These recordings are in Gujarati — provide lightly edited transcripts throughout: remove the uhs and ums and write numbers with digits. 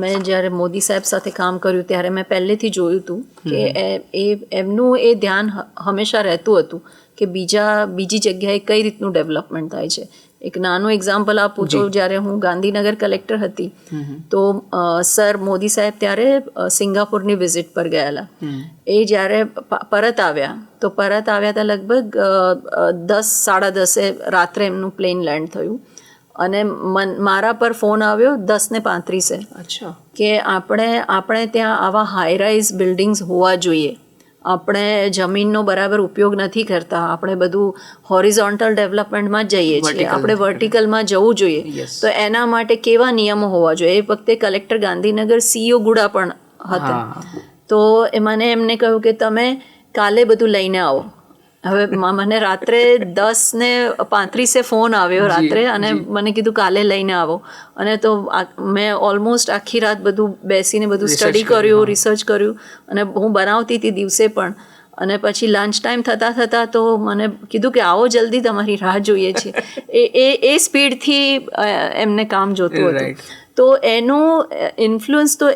મેં જ્યારે મોદી સાહેબ સાથે કામ કર્યું ત્યારે મેં પહેલેથી જોયું હતું કે એમનું એ ધ્યાન હંમેશા રહેતું હતું કે બીજી જગ્યાએ કઈ રીતનું ડેવલપમેન્ટ થાય છે. એક નાનું એક્ઝામ્પલ આપું તો જ્યારે હું ગાંધીનગર કલેક્ટર હતી તો સર મોદી સાહેબ ત્યારે સિંગાપુરની વિઝિટ પર ગયેલા. એ જ્યારે પરત આવ્યા હતા લગભગ 10-10:30 રાત્રે એમનું પ્લેન લેન્ડ થયું અને મારા પર ફોન આવ્યો 10:35 કે આપણે ત્યાં આવા હાઈ રાઇઝ બિલ્ડિંગ્સ હોવા જોઈએ. આપણે જમીનનો બરાબર ઉપયોગ નથી કરતા, આપણે બધું હોરિઝોન્ટલ ડેવલપમેન્ટમાં જ જઈએ છીએ, આપણે વર્ટિકલમાં જવું જોઈએ. તો એના માટે કેવા નિયમો હોવા જોઈએ. એ વખતે કલેક્ટર ગાંધીનગર CEO ગુડા પણ હતા. તો મને એમને કહ્યું કે તમે કાલે બધું લઈને આવો. હવે મને રાત્રે 10:35 ફોન આવ્યો રાત્રે અને મને કીધું કાલે લઈને આવો. અને તો મેં ઓલમોસ્ટ આખી રાત બધું બેસીને બધું સ્ટડી કર્યું, રિસર્ચ કર્યું અને હું બનાવતી હતી દિવસે પણ. અને પછી લંચ ટાઈમ થતાં તો મને કીધું કે આવો જલ્દી, તમારી રાહ જોઈએ છે. એ સ્પીડથી એમને કામ જોતું હતું. તો એનું ઇન્ફ્લુઅન્સ તો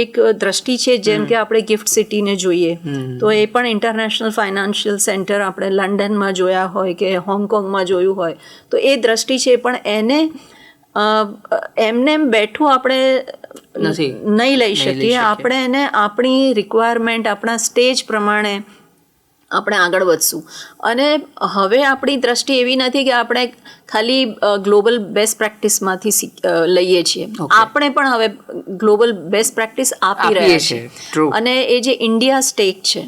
એક દ્રષ્ટિ છે. જેમ કે આપણે ગિફ્ટ સિટીને જોઈએ તો એ પણ ઇન્ટરનેશનલ ફાઇનાન્શિયલ સેન્ટર આપણે લંડનમાં જોયા હોય કે હોંગકોંગમાં જોયું હોય તો એ દ્રષ્ટિ છે. પણ એમને બેઠું આપણે નહીં લઈ શકીએ. આપણે એને આપણી રિક્વાયરમેન્ટ, આપણા સ્ટેજ પ્રમાણે આપણે આગળ વધશું. અને હવે આપણી દ્રષ્ટિ એવી નથી કે આપણે ખાલી ગ્લોબલ બેસ્ટ પ્રેક્ટિસમાંથી લઈએ છીએ. આપણે પણ હવે ગ્લોબલ બેસ્ટ પ્રેક્ટિસ આપી રહ્યા છીએ. અને એ જે ઇન્ડિયા સ્ટેક છે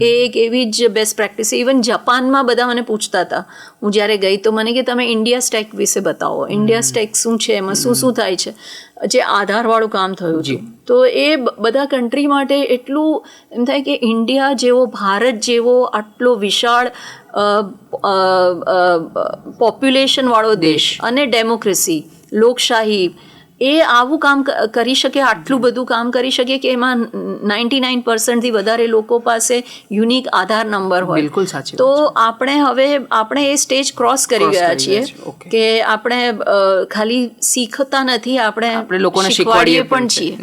એ એક એવી જ બેસ્ટ પ્રેક્ટિસ. ઇવન જાપાનમાં બધા મને પૂછતા હતા, હું જ્યારે ગઈ તો મને કે તમે ઇન્ડિયા સ્ટેક વિશે બતાવો. ઇન્ડિયા સ્ટેક શું છે, એમાં શું થાય છે, જે આધારવાળું કામ થયું છે. તો એ બધા કન્ટ્રી માટે એટલું એમ થાય કે ઇન્ડિયા જેવો, ભારત જેવો આટલો વિશાળ પોપ્યુલેશનવાળો દેશ અને ડેમોક્રેસી, લોકશાહી, એ આવું કામ કરી શકે, આટલું બધું કામ કરી શકે કે એમાં 99%થી વધારે લોકો પાસે યુનિક આધાર નંબર હોય. બિલકુલ સાચી. તો આપણે એ સ્ટેજ ક્રોસ કરી ગયા છીએ કે આપણે ખાલી શીખતા નથી, આપણે લોકોને શીખવાડીએ પણ છીએ.